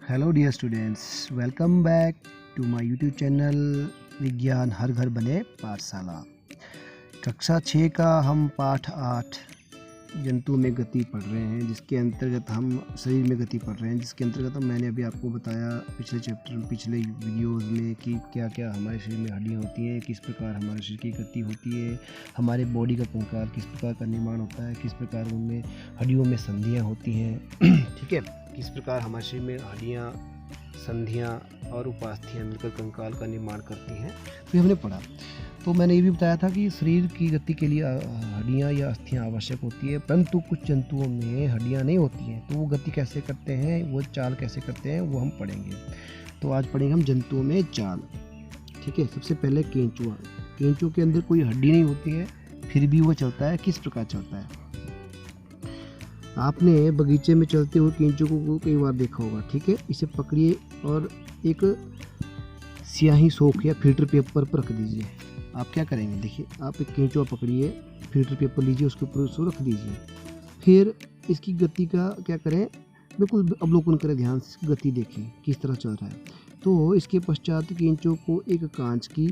Hello dear students, welcome back to my YouTube channel Vigyan Har घर बने पाठशाला। कक्षा 6 का हम पाठ 8 जंतु में गति पढ़ रहे हैं, जिसके अंतर्गत हम शरीर में गति पढ़ रहे हैं, जिसके अंतर्गत मैंने अभी आपको बताया पिछले वीडियोज़ में कि क्या क्या हमारे शरीर में हड्डियाँ होती हैं, किस प्रकार हमारे शरीर की गति होती है, हमारे बॉडी का कंकाल किस प्रकार का निर्माण होता है, किस प्रकार उनमें हड्डियों में संधियाँ होती हैं ठीक है, किस प्रकार हमारे शरीर में हड्डियाँ, संधियाँ और उपास्थियाँ मिलकर कंकाल का निर्माण करती हैं। तो हमने पढ़ा। तो मैंने ये भी बताया था कि शरीर की गति के लिए हड्डियाँ या अस्थियाँ आवश्यक होती है, परंतु कुछ जंतुओं में हड्डियाँ नहीं होती हैं। तो वो गति कैसे करते हैं, वो चाल कैसे करते हैं, वो हम पढ़ेंगे। तो आज पढ़ेंगे हम जंतुओं में चाल। ठीक है। सबसे पहले केंचुआ। केंचुओं के अंदर कोई हड्डी नहीं होती है, फिर भी वो चलता है। किस प्रकार चलता है? आपने बगीचे में चलते हुए केंचुओं को कई बार देखा होगा। ठीक है। इसे पकड़िए और एक स्याही सोख या फिल्टर पेपर पर रख दीजिए। आप क्या करेंगे? देखिए, आप एक केंचुआ पकड़िए, फिल्टर पेपर लीजिए, उसके ऊपर उसको रख दीजिए। फिर इसकी गति का क्या करें? बिल्कुल अवलोकन करें, ध्यान से गति देखें किस तरह चल रहा है। तो इसके पश्चात केंचुओं को एक कांच की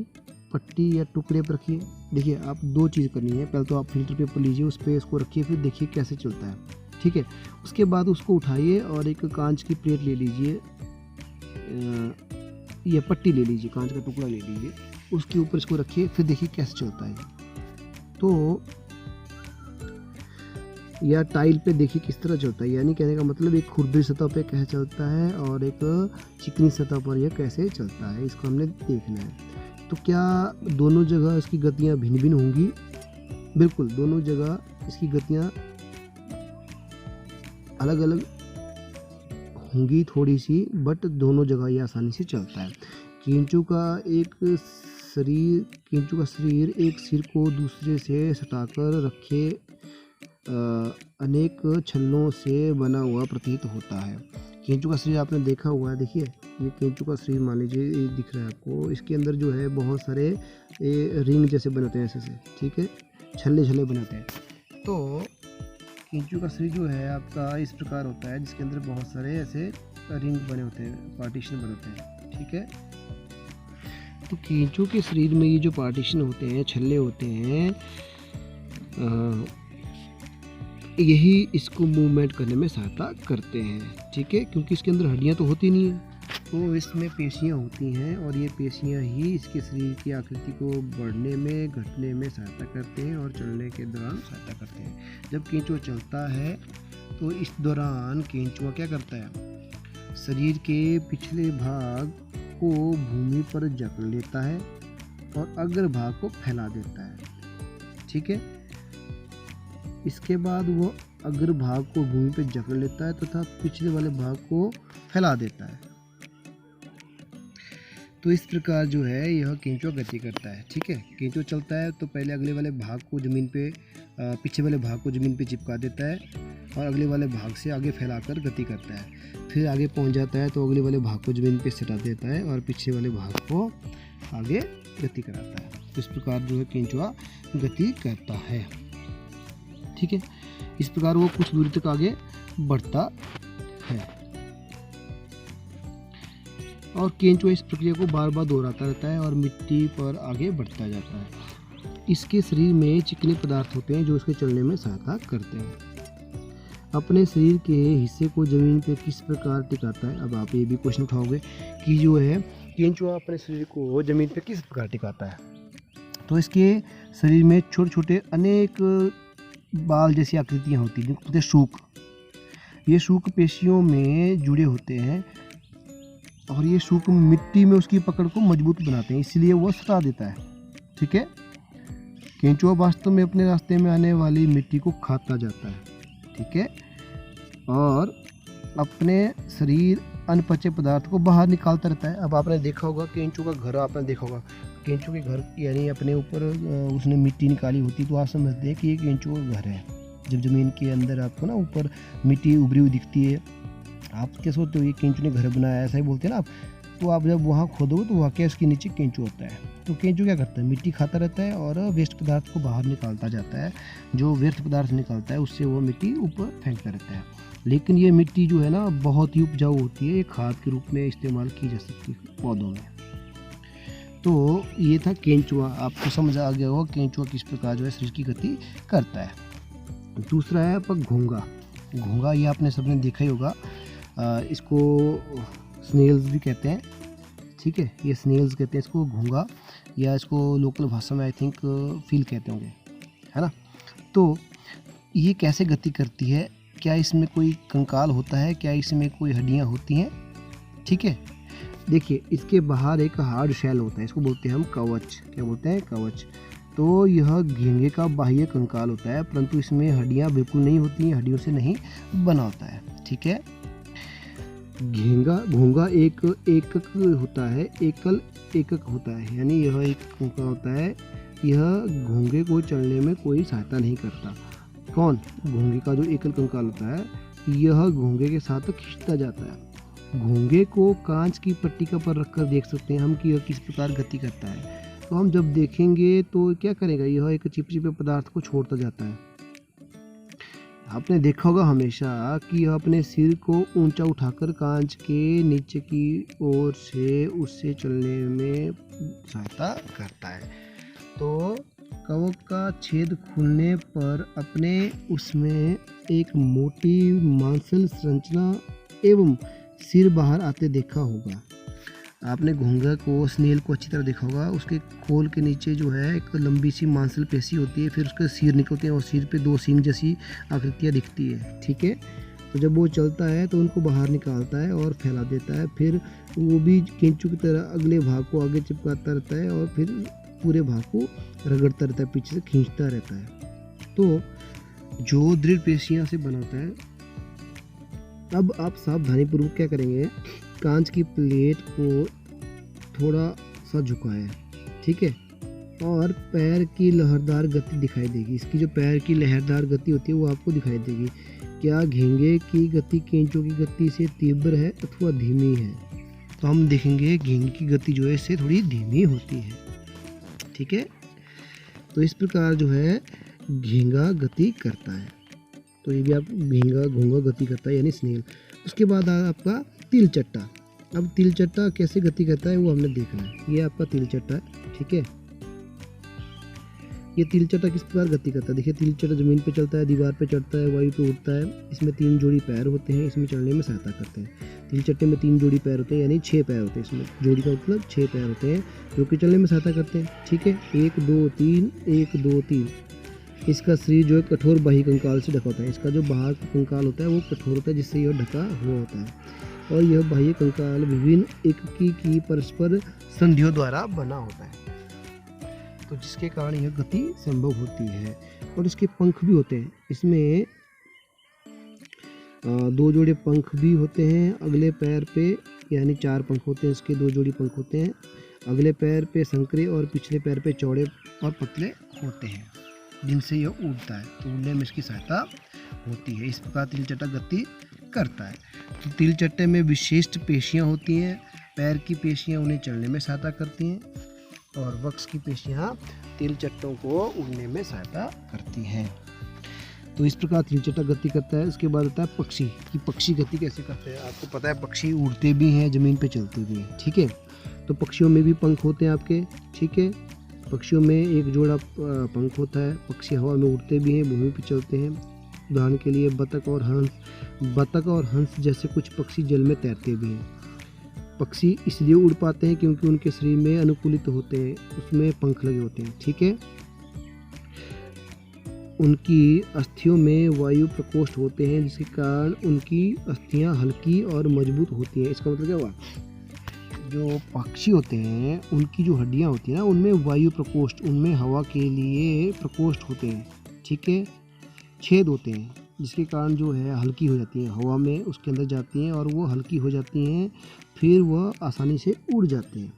पट्टी या टुकड़े पर रखिए। देखिए, आप दो चीज़ करनी है। पहले तो आप फिल्टर पेपर लीजिए, उस पर इसको रखिए, फिर देखिए कैसे चलता है। ठीक है। उसके बाद उसको उठाइए और एक कांच की प्लेट ले लीजिए, या पट्टी ले लीजिए, कांच का टुकड़ा ले लीजिए, उसके ऊपर इसको रखिए, फिर देखिए कैसे चलता है। तो या टाइल पे देखिए किस तरह चलता है, यानी कहने का मतलब एक खुरदरी सतह पे कैसे चलता है और एक चिकनी सतह पर यह कैसे चलता है, इसको हमने देखना है। तो क्या दोनों जगह इसकी गतियाँ भिन्न भिन्न होंगी? बिल्कुल, दोनों जगह इसकी गतियाँ अलग अलग होंगी थोड़ी सी, बट दोनों जगह ये आसानी से चलता है। केंचुआ का शरीर एक सिर को दूसरे से सटाकर रखे अनेक छल्लों से बना हुआ प्रतीत होता है। केंचुआ का शरीर आपने देखा हुआ है। देखिए, ये केंचुआ का शरीर मान लीजिए, ये दिख रहा है आपको। इसके अंदर जो है बहुत सारे रिंग जैसे बनाते हैं, ऐसे। ठीक है, छल्ले छल्ले बनाते हैं। तो केंचुआ का शरीर जो है आपका इस प्रकार होता है, जिसके अंदर बहुत सारे ऐसे रिंग बने होते हैं, पार्टीशन बने होते हैं। ठीक है। तो केंचुआ के शरीर में ये जो पार्टीशन होते हैं, छल्ले होते हैं, यही इसको मूवमेंट करने में सहायता करते हैं। ठीक है, क्योंकि इसके अंदर हड्डियां तो होती नहीं है, तो इसमें पेशियां होती हैं, और ये पेशियां ही इसके शरीर की आकृति को बढ़ने में, घटने में सहायता करते हैं और चलने के दौरान सहायता करते हैं। जब केंचुआ चलता है तो इस दौरान केंचुआ क्या करता है? शरीर के पिछले भाग को भूमि पर जकड़ लेता है और अग्र भाग को फैला देता है। ठीक है। इसके बाद वो अग्र भाग को भूमि पर जकड़ लेता है तथा पिछले वाले भाग को फैला देता है। तो इस प्रकार जो है यह केंचुआ गति करता है। ठीक है। केंचुआ चलता है तो पहले अगले वाले भाग को ज़मीन पे, पीछे वाले भाग को ज़मीन पे चिपका देता है और अगले वाले भाग से आगे फैलाकर गति करता है। फिर आगे पहुंच जाता है तो अगले वाले भाग को ज़मीन पे सटा देता है और पीछे वाले भाग को आगे गति कराता है। तो इस प्रकार जो है केंचुआ गति करता है। ठीक है। इस प्रकार वो कुछ दूरी तक आगे बढ़ता है और केंचुआ इस प्रक्रिया को बार बार दोहराता रहता है और मिट्टी पर आगे बढ़ता जाता है। इसके शरीर में चिकने पदार्थ होते हैं जो इसके चलने में सहायता करते हैं। अपने शरीर के हिस्से को जमीन पे किस प्रकार टिकाता है? अब आप ये भी क्वेश्चन उठाओगे कि जो है केंचुआ अपने शरीर को जमीन पे किस प्रकार टिकाता है। तो इसके शरीर में छोटे छोटे अनेक बाल जैसी आकृतियाँ होती हैं, जिनको कहते हैं शूक। ये शूक पेशियों में जुड़े होते हैं और ये शूक मिट्टी में उसकी पकड़ को मजबूत बनाते हैं, इसलिए वो सटा देता है। ठीक है। केंचुआ वास्तव में अपने रास्ते में आने वाली मिट्टी को खाता जाता है। ठीक है। और अपने शरीर अनपचे पदार्थ को बाहर निकालता रहता है। अब आपने देखा होगा केंचुआ का घर, आपने देखा होगा केंचुआ के घर, यानी अपने ऊपर उसने मिट्टी निकाली होती, तो आप समझते हैं कि ये केंचुआ का घर है। जब ज़मीन के अंदर आपको ना ऊपर मिट्टी उभरी हुई दिखती है, आप क्या सोचते हो ये केंचुआ ने घर बनाया, ऐसा ही बोलते हैं ना आप। तो आप जब वहाँ खोदोगे तो वाकई उसके नीचे केंचुआ होता है। तो केंचुआ क्या करता है? मिट्टी खाता रहता है और वेस्ट पदार्थ को बाहर निकालता जाता है। जो व्यर्थ पदार्थ निकलता है उससे वो मिट्टी ऊपर फेंकता रहता है। लेकिन ये मिट्टी जो है ना बहुत ही उपजाऊ होती है, ये खाद के रूप में इस्तेमाल की जा सकती है पौधों में। तो ये था केंचुआ, आपको समझ आ गया होगा केंचुआ किस प्रकार जो है शरीर की गति करता है। दूसरा है आपका घोंगा। घोंगा ये आपने सबने देखा ही होगा, इसको स्नेल्स भी कहते हैं, ठीक है, ये स्नेल्स कहते हैं इसको घोंगा, या इसको लोकल भाषा में आई थिंक फील कहते होंगे, है ना। तो ये कैसे गति करती है, क्या इसमें कोई कंकाल होता है, क्या इसमें कोई हड्डियाँ होती हैं, ठीक है। देखिए इसके बाहर एक हार्ड शेल होता है, इसको बोलते हैं हम कवच, क्या बोलते हैं, कवच। तो यह घोंगे का बाह्य कंकाल होता है, परंतु इसमें हड्डियाँ बिल्कुल नहीं होती हैं, हड्डियों से नहीं बना होता है, ठीक है। घोंगा एक एकक होता है, एकल एकक होता है, यानी यह एक कंकाल होता है, यह घोंगे को चलने में कोई सहायता नहीं करता। कौन, घोंगे का जो एकल कंकाल होता है, यह घोंगे के साथ खींचता जाता है। घोंगे को कांच की पट्टिका पर रखकर देख सकते हैं हम कि यह किस प्रकार गति करता है। तो हम जब देखेंगे तो क्या करेगा, यह एक चिपचिपे पदार्थ को छोड़ता जाता है। आपने देखा होगा हमेशा कि यह अपने सिर को ऊंचा उठाकर कांच के नीचे की ओर से उससे चलने में सहायता करता है। तो कवच का छेद खुलने पर अपने उसमें एक मोटी मांसल संरचना एवं सिर बाहर आते देखा होगा। आपने घोंगा को, स्नेल को अच्छी तरह देखा होगा, उसके खोल के नीचे जो है एक लंबी सी मांसल पेशी होती है, फिर उसके सिर निकलते हैं और सिर पे दो सींग जैसी आकृतियाँ दिखती है, ठीक है। तो जब वो चलता है तो उनको बाहर निकालता है और फैला देता है, फिर वो भी केंचू की तरह अगले भाग को आगे चिपकाता रहता है और फिर पूरे भाग को रगड़ता रहता है, पीछे से खींचता रहता है। तो जो दृढ़ पेशियाँ से बनाता है। अब आप सावधानीपूर्वक क्या करेंगे, कांच की प्लेट को थोड़ा सा झुकाएं, ठीक है, और पैर की लहरदार गति दिखाई देगी। इसकी जो पैर की लहरदार गति होती है वो आपको दिखाई देगी। क्या घेंगे की गति केंचों की गति से तीव्र है अथवा धीमी है। तो हम देखेंगे घेंगे की गति जो है इससे थोड़ी धीमी होती है, ठीक है। तो इस प्रकार जो है घेंगा गति करता है। तो ये भी आप घोंगा गति करता है, यानी स्नेल। उसके बाद आपका तिलचट्टा। अब तिलचट्टा कैसे गति करता है वो हमने देखना है। ये आपका तिलचट्टा है, ठीक है। ये तिलचट्टा किस प्रकार गति करता है, देखिए तिलचट्टा जमीन पे चलता है, दीवार पे चढ़ता है, वायु पे उड़ता है। इसमें 3 जोड़ी पैर होते हैं, इसमें चलने में सहायता करते हैं। तिलचट्टे में 3 जोड़ी पैर होते हैं, यानी 6 पैर होते हैं। इसमें जोड़ी का मतलब 6 पैर होते हैं जो कि चलने में सहायता करते हैं, ठीक है। 1 2 3 1 2 3। इसका शरीर जो है कठोर बाह्य कंकाल से ढका होता है। इसका जो बाहर का कंकाल होता है वो कठोर होता है, जिससे यह ढका हुआ होता है। और यह बाह्य कंकाल विभिन्न एककी की परस्पर संधियों द्वारा बना होता है, तो जिसके कारण यह गति संभव होती है। और इसके पंख भी होते हैं, इसमें 2 जोड़े पंख भी होते हैं अगले पैर पे, यानी 4 पंख होते हैं इसके, 2 जोड़ी पंख होते हैं। अगले पैर पे संकरे और पिछले पैर पे चौड़े और पतले होते हैं, जिनसे यह उड़ता है, तो उड़ने में इसकी सहायता होती है। इस प्रकार तिलचट्टा गति करता है। तो तिलचट्टे में विशिष्ट पेशियां होती हैं। पैर की पेशियां उन्हें चलने में सहायता करती हैं और वक्ष की पेशियां तिलचट्टों को उड़ने में सहायता करती हैं। तो इस प्रकार तिलचट्टा गति करता है। उसके बाद आता है पक्षी, कि पक्षी गति कैसे करते हैं। आपको पता है पक्षी उड़ते भी हैं, ज़मीन पे चलते भी हैं, ठीक है। तो पक्षियों में भी पंख होते हैं आपके, ठीक है। पक्षियों में एक जोड़ा पंख होता है। पक्षी हवा में उड़ते भी हैं, भूमि पर चलते हैं। उदाहरण के लिए बतख और हंस जैसे कुछ पक्षी जल में तैरते भी हैं। पक्षी इसलिए उड़ पाते हैं क्योंकि उनके शरीर में अनुकूलित होते हैं, उसमें पंख लगे होते हैं, ठीक है। उनकी अस्थियों में वायु प्रकोष्ठ होते हैं, जिसके कारण उनकी अस्थियां हल्की और मजबूत होती हैं। इसका मतलब क्या हुआ, जो पक्षी होते हैं उनकी जो हड्डियां होती हैं ना, उनमें वायु प्रकोष्ठ, उनमें हवा के लिए प्रकोष्ठ होते हैं, ठीक है, छेद होते हैं, जिसके कारण जो है हल्की हो जाती हैं, हवा में उसके अंदर जाती हैं और वो हल्की हो जाती हैं, फिर वह आसानी से उड़ जाते हैं।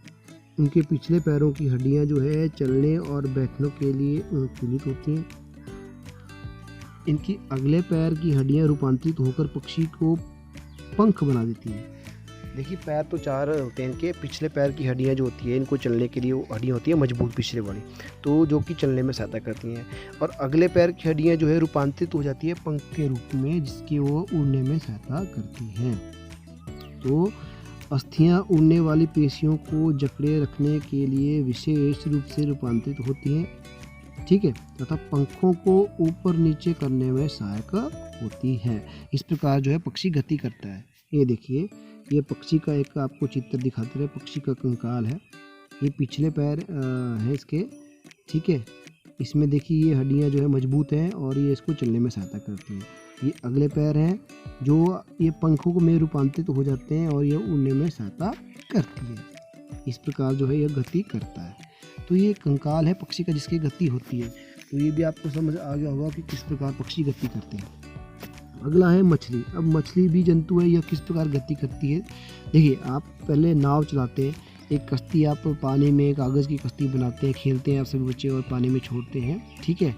उनके पिछले पैरों की हड्डियां जो है चलने और बैठने के लिए अनुकूलित होती हैं। इनकी अगले पैर की हड्डियां रूपांतरित होकर पक्षी को पंख बना देती हैं। देखिए पैर तो 4 होते हैं इनके, पिछले पैर की हड्डियाँ जो होती है इनको चलने के लिए वो हड्डियाँ होती है मजबूत पिछले वाली, तो जो कि चलने में सहायता करती हैं। और अगले पैर की हड्डियाँ जो है रूपांतरित हो जाती है पंख के रूप में, जिसकी वो उड़ने में सहायता करती हैं। तो अस्थियाँ उड़ने वाली पेशियों को जकड़े रखने के लिए विशेष रूप से रूपांतरित होती हैं, ठीक है, तथा पंखों को ऊपर नीचे करने में सहायक होती है। इस प्रकार जो है पक्षी गति करता है। ये देखिए, ये पक्षी का एक आपको चित्र दिखाते रहे, पक्षी का कंकाल है, ये पिछले पैर हैं इसके, ठीक है। इसमें देखिए ये हड्डियां जो है मजबूत हैं और ये इसको चलने में सहायता करती हैं। ये अगले पैर हैं जो ये पंखों में रूपांतरित हो जाते हैं और ये उड़ने में सहायता करती है। इस प्रकार जो है यह गति करता है। तो ये कंकाल है पक्षी का जिसकी गति होती है। तो ये भी आपको समझ आ गया होगा कि किस प्रकार पक्षी गति करते हैं। अगला है मछली। अब मछली भी जंतु है, यह किस प्रकार गति करती है। देखिए, आप पहले नाव चलाते हैं, एक कश्ती आप पानी में कागज़ की कश्ती बनाते हैं, खेलते हैं आप सभी बच्चे और पानी में छोड़ते हैं, ठीक है।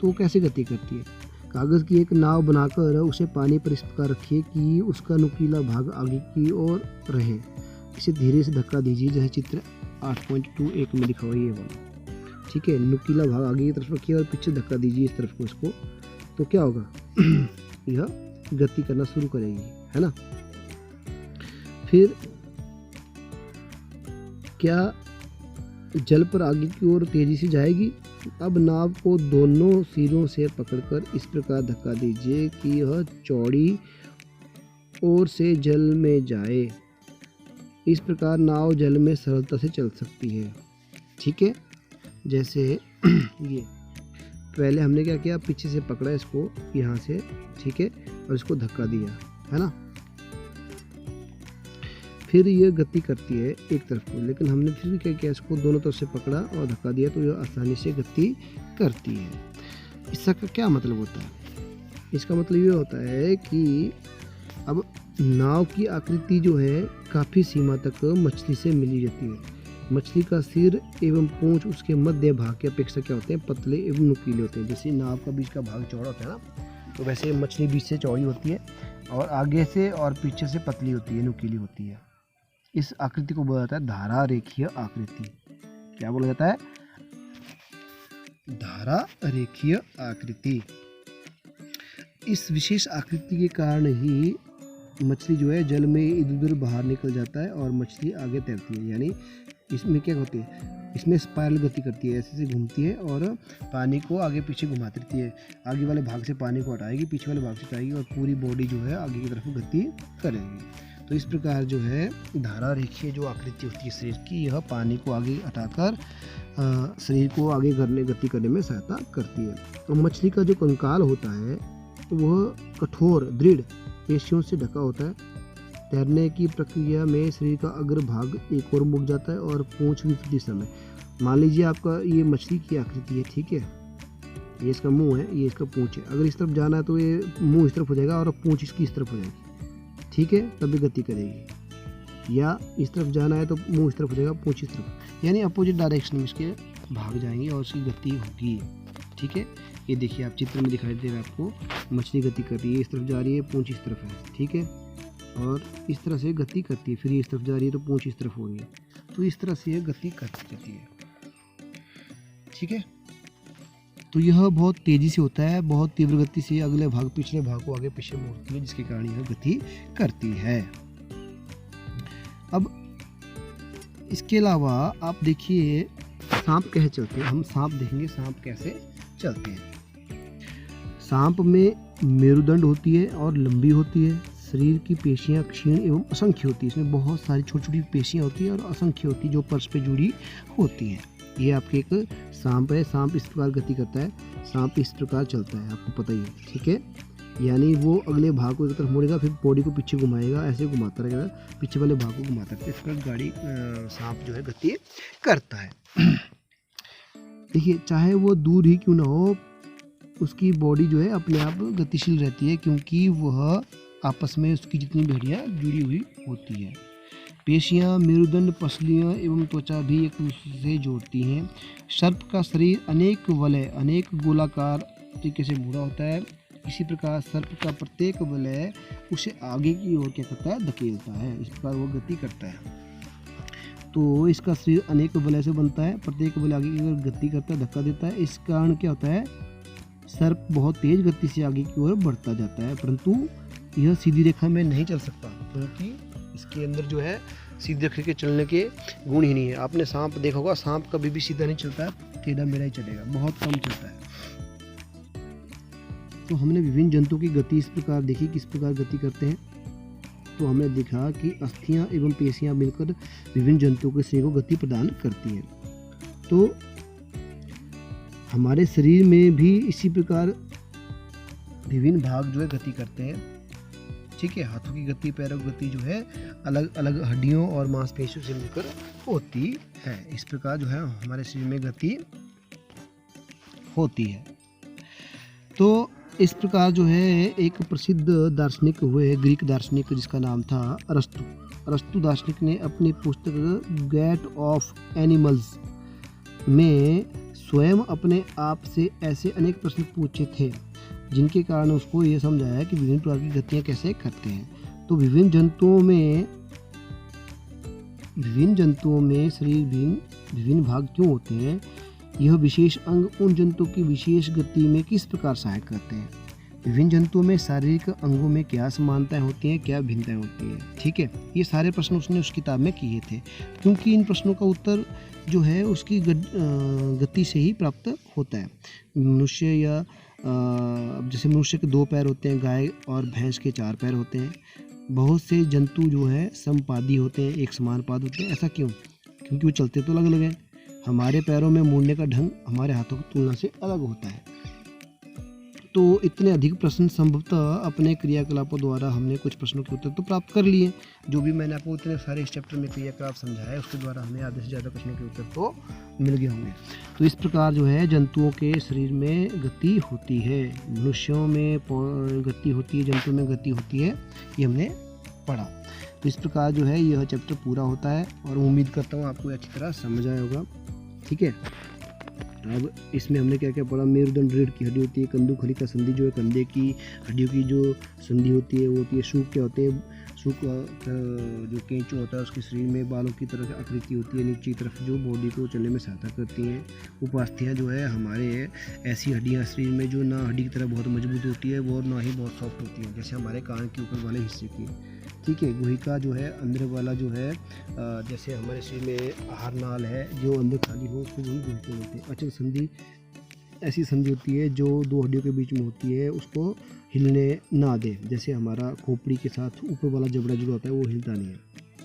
तो वो कैसे गति करती है। कागज़ की एक नाव बनाकर उसे पानी पर इस प्रकार रखिए कि उसका नुकीला भाग आगे की ओर रहे। इसे धीरे से धक्का दीजिए, जैसे चित्र 8.21 में दिखा हुआ ये वाला, ठीक है। नुकीला भाग आगे की तरफ रखिए और पीछे धक्का दीजिए इस तरफ को इसको, तो क्या होगा यह गति करना शुरू करेगी, है ना। फिर क्या जल पर आगे की ओर तेजी से जाएगी। अब नाव को दोनों सिरों से पकड़कर इस प्रकार धक्का दीजिए कि यह चौड़ी ओर से जल में जाए। इस प्रकार नाव जल में सरलता से चल सकती है, ठीक है। जैसे ये पहले हमने क्या किया, पीछे से पकड़ा इसको यहाँ से, ठीक है, और इसको धक्का दिया, है ना। फिर ये गति करती है एक तरफ को, लेकिन हमने फिर भी क्या किया, इसको दोनों तरफ से पकड़ा और धक्का दिया, तो यह आसानी से गति करती है। इसका क्या मतलब होता है। इसका मतलब ये होता है कि अब नाव की आकृति जो है काफ़ी सीमा तक मछली से मिली रहती है। मछली का सिर एवं पूंछ उसके मध्य भाग की अपेक्षा क्या होते हैं, पतले एवं नुकीले होते हैं। जैसे नाव का बीच का भाग चौड़ा होता है ना, तो वैसे मछली बीच से चौड़ी होती है और आगे से और पीछे से पतली होती है, नुकीली होती है। इस आकृति को बोला जाता है धारा रेखीय आकृति। क्या बोला जाता है, धारा रेखीय आकृति। इस विशेष आकृति के कारण ही मछली जो है जल में इधर उधर बाहर निकल जाता है और मछली आगे तैरती है। यानी इसमें क्या होती है, इसमें स्पाइरल गति करती है, ऐसे से घूमती है और पानी को आगे पीछे घुमाती रहती है। आगे वाले भाग से पानी को हटाएगी, पीछे वाले भाग से हटाएगी और पूरी बॉडी जो है आगे की तरफ गति करेगी। तो इस प्रकार जो है धारा रेखीय जो आकृति होती है शरीर की, यह पानी को आगे हटाकर शरीर को आगे गति करने में सहायता करती है। तो मछली का जो कंकाल होता है वह कठोर दृढ़ पेशियों से ढका होता है। तैरने की प्रक्रिया में शरीर का अग्र भाग एक और मुड़ जाता है और पूंछ विपरीत दिशा में। मान लीजिए आपका ये मछली की आकृति है, ठीक है, ये इसका मुंह है, ये इसका पूंछ है। अगर इस तरफ जाना है तो ये मुंह इस तरफ हो जाएगा और पूंछ इसकी इस तरफ हो जाएगी, ठीक है, तभी गति करेगी। या इस तरफ जाना है तो मुंह इस तरफ हो जाएगा, पूंछ इस तरफ, यानी अपोजिट डायरेक्शन में इसके भाग जाएंगे और उसकी गति होगी, ठीक है। ये देखिए आप चित्र में दिखाई दे रहा है आपको, मछली गति कर रही है, इस तरफ जा रही है, पूंछ इस तरफ है, ठीक है, और इस तरह से गति करती है। फिर ये इस तरफ जा रही है तो पूंछ इस तरफ हो रही है, तो इस तरह से ये गति करती रहती है, ठीक है। तो यह बहुत तेज़ी से होता है, बहुत तीव्र गति से अगले भाग पिछले भाग को आगे पीछे मोड़ती है, जिसके कारण यह गति करती है। अब इसके अलावा आप देखिए सांप कैसे चलते हैं। हम सांप देखेंगे, सांप कैसे चलते हैं। सांप में मेरुदंड होती है और लंबी होती है। शरीर की पेशियां क्षीण एवं असंख्य होती है। इसमें बहुत सारी छोटी छोटी पेशियां होती है और असंख्य होती है जो पर्स पे जुड़ी होती हैं। ये आपके एक सांप है। सांप इस प्रकार गति करता है, सांप इस प्रकार चलता है, आपको पता ही है, ठीक है। यानी वो अगले भाग को एक तरफ मोड़ेगा, फिर बॉडी को पीछे घुमाएगा, ऐसे घुमाता रहेगा, पीछे वाले भाग को घुमाता रहेगा। इस प्रकार गाड़ी सांप जो है गति करता है। देखिए, चाहे वो दूर ही क्यों ना हो, उसकी बॉडी जो है अपने आप गतिशील रहती है, क्योंकि वह आपस में उसकी जितनी भी हड्डियाँ जुड़ी हुई होती है। पेशियाँ, मेरुदंड, पसलियाँ एवं त्वचा भी एक दूसरे से जोड़ती हैं। सर्प का शरीर अनेक वलय, अनेक गोलाकार तरीके से मुड़ा होता है इसी प्रकार सर्प का प्रत्येक वलय उसे आगे की ओर क्या करता है, धकेलता है। इस प्रकार वो गति करता है। तो इसका शरीर अनेक वलय से बनता है, प्रत्येक वलय आगे की ओर गति करता है, धक्का देता है। इस कारण क्या होता है, सर्प बहुत तेज गति से आगे की ओर बढ़ता जाता है, परंतु यह सीधी रेखा में नहीं चल सकता, क्योंकि इसके अंदर जो है सीधी रेखा के चलने के गुण ही नहीं है। आपने सांप देखा होगा, सांप कभी भी सीधा नहीं चलता है, टेढ़ा मेढ़ा ही चलेगा, बहुत कम चलता है। तो हमने विभिन्न जंतुओं की गति इस प्रकार देखी, किस प्रकार गति करते हैं। तो हमने देखा कि अस्थियां एवं पेशियां मिलकर विभिन्न जंतुओं के शरीर को गति प्रदान करती हैं। तो हमारे शरीर में भी इसी प्रकार विभिन्न भाग जो है गति करते हैं, ठीक है। हाथों की गति, पैरों की गति जो है अलग अलग हड्डियों और मांसपेशियों से मिलकर होती है। इस प्रकार जो है हमारे शरीर में गति होती है। तो इस प्रकार जो है एक प्रसिद्ध दार्शनिक हुए, ग्रीक दार्शनिक, जिसका नाम था अरस्तु। अरस्तु दार्शनिक ने अपनी पुस्तक गेट ऑफ एनिमल्स में स्वयं अपने आप से ऐसे अनेक प्रश्न पूछे थे, जिनके कारण उसको ये समझाया कि विभिन्न प्रकार की गतियाँ कैसे करते हैं। तो विभिन्न जंतुओं में शरीर विभिन्न भाग क्यों होते हैं, यह विशेष अंग उन जंतुओं की विशेष गति में किस प्रकार सहायक करते हैं, विभिन्न जंतुओं में शारीरिक अंगों में क्या समानताएं होती हैं, क्या भिन्नताएं होती हैं, ठीक है। ये सारे प्रश्न उसने उस किताब में किए थे, क्योंकि इन प्रश्नों का उत्तर जो है उसकी गति से ही प्राप्त होता है। मनुष्य या जैसे मनुष्य के 2 पैर होते हैं, गाय और भैंस के 4 पैर होते हैं। बहुत से जंतु जो है समपादी होते हैं, एक समान पाद होते हैं। ऐसा क्यों? क्योंकि वो चलते तो अलग अलग हैं। हमारे पैरों में मुड़ने का ढंग हमारे हाथों की तुलना से अलग होता है। तो इतने अधिक प्रश्न संभवतः अपने क्रियाकलापों द्वारा हमने कुछ प्रश्नों के उत्तर तो प्राप्त कर लिए। जो भी मैंने आपको इतने सारे इस चैप्टर में क्रियाकलाप समझाया, उसके द्वारा हमें आधे से ज़्यादा प्रश्नों के उत्तर तो मिल गए होंगे। तो इस प्रकार जो है जंतुओं के शरीर में गति होती है, मनुष्यों में गति होती है, जंतुओं में गति होती है, ये हमने पढ़ा। तो इस प्रकार जो है यह चैप्टर पूरा होता है और उम्मीद करता हूँ आपको अच्छी तरह समझ आया होगा, ठीक है। अब इसमें हमने क्या क्या पढ़ा, मेरुदंड रीढ़ की हड्डी होती है, कंदुखली का संधि जो है कंधे की हड्डियों की जो संधि होती है वो होती है, सूक क्या होते हैं, सूक जो केंचो होता है उसके शरीर में बालों की तरह आकृति होती है, नीचे की तरफ जो बॉडी को चलने में सहायता करती हैं। उपास्थियाँ जो है हमारे ऐसी हड्डियाँ शरीर में जो ना हड्डी की तरह बहुत मजबूत होती है वो ना ही बहुत सॉफ्ट होती है, जैसे हमारे कान के ऊपर वाले हिस्से की, ठीक है। गुहिका जो है अंदर वाला जो है जैसे हमारे शरीर में आहार नाल है जो अंदर खाली हो उसको वही गुहिका बोलते हैं। अचल संधि ऐसी संधि होती है जो 2 हड्डियों के बीच में होती है, उसको हिलने ना दे, जैसे हमारा खोपड़ी के साथ ऊपर वाला जबड़ा जुड़ा होता है वो हिलता नहीं है।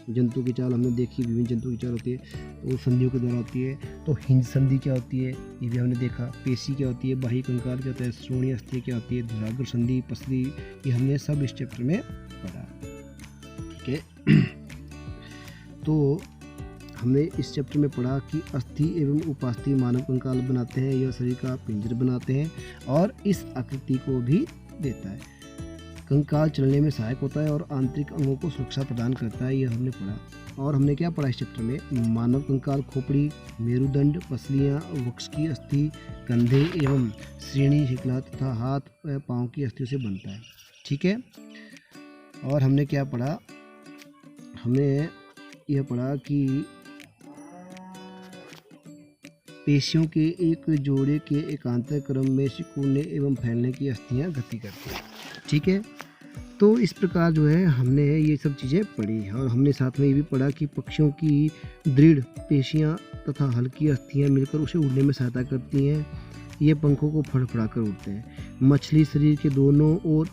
जंतु की चाल हमने देखी, विभिन्न जंतु की चाल होती है वो संधियों के द्वारा होती है। तो हिंज संधि क्या होती है ये भी हमने देखा। पेशी क्या होती है, बाह्य कंकाल क्या होता है, श्रोणीय अस्थि क्या होती है, धुराग्र संधि, पसली, ये हमने सब इस चैप्टर में पढ़ा, ठीक है। तो हमने इस चैप्टर में पढ़ा कि अस्थि एवं उपास्थि मानव कंकाल बनाते हैं, यह शरीर का पिंजर बनाते हैं और इस आकृति को भी देता है। कंकाल चलने में सहायक होता है और आंतरिक अंगों को सुरक्षा प्रदान करता है, यह हमने पढ़ा। और हमने क्या पढ़ा इस चैप्टर में, मानव कंकाल खोपड़ी, मेरुदंड, पसलियाँ, वक्ष की अस्थि, कंधे एवं श्रेणी, शिकला तथा हाथ पाँव की अस्थियों से बनता है, ठीक है। और हमने क्या पढ़ा, हमने यह पढ़ा कि पेशियों के एक जोड़े के एकांतर क्रम में सिकुड़ने एवं फैलने की अस्थियां गति करती हैं, ठीक है। तो इस प्रकार जो है हमने ये सब चीज़ें पढ़ी और हमने साथ में ये भी पढ़ा कि पक्षियों की दृढ़ पेशियां तथा हल्की अस्थियां मिलकर उसे उड़ने में सहायता करती हैं, ये पंखों को फड़फड़ा कर उड़ते हैं। मछली शरीर के दोनों ओर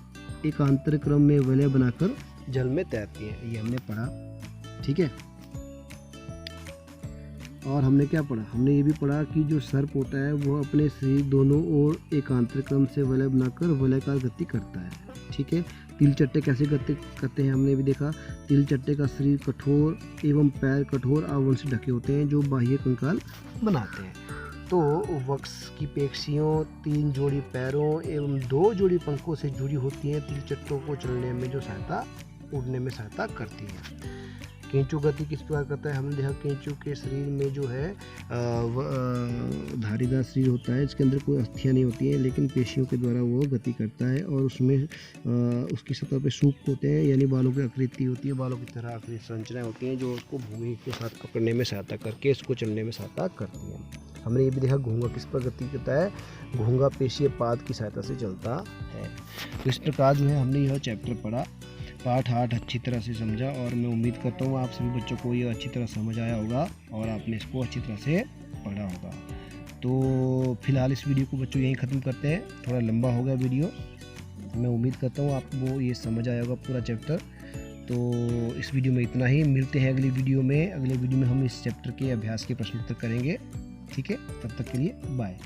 एकांतर क्रम में वलय बनाकर जल में तैरती हैं, ये हमने पढ़ा, ठीक है। और हमने क्या पढ़ा, हमने ये भी पढ़ा कि जो सर्प होता है वो अपने शरीर दोनों ओर एकांतर क्रम से वलय बनाकर वलयकार गति करता है, ठीक है। तिल चट्टे कैसे गति करते हैं हमने भी देखा। तिल चट्टे का शरीर कठोर एवं पैर कठोर आवरण से ढके होते हैं जो बाह्य कंकाल बनाते हैं। तो वक्ष की पेशियों 3 जोड़ी पैरों एवं 2 जोड़ी पंखों से जुड़ी होती हैं, तिल चट्टों को चलने में जो सहायता, उड़ने में सहायता करती है। केंचु गति किस प्रकार करता है? हमने देखा केंचु के शरीर में जो है धारीदार शरीर होता है, इसके अंदर कोई अस्थियाँ नहीं होती हैं, लेकिन पेशियों के द्वारा वो गति करता है और उसमें उसकी सतह पे सूक होते हैं, यानी बालों की आकृति होती है, बालों की तरह आकृति संरचनाएं होती हैं जो उसको भूमि के साथ पकड़ने में सहायता करके इसको चलने में सहायता करती हैं। हमने ये भी देखा घोंगा किस पर गति करता है? घोंगा पेशीय पाद की सहायता से चलता है। तो इस प्रकार जो है हमने यह चैप्टर पढ़ा, पाठ 8 अच्छी तरह से समझा और मैं उम्मीद करता हूँ आप सभी बच्चों को ये अच्छी तरह समझ आया होगा और आपने इसको अच्छी तरह से पढ़ा होगा। तो फिलहाल इस वीडियो को बच्चों यहीं ख़त्म करते हैं, थोड़ा लंबा हो गया वीडियो। मैं उम्मीद करता हूँ आपको ये समझ आया होगा पूरा चैप्टर। तो इस वीडियो में इतना ही, मिलते हैं अगली वीडियो में। अगले वीडियो में हम इस चैप्टर के अभ्यास के प्रश्न उत्तर करेंगे। ठीक है, तब तक के लिए बाय।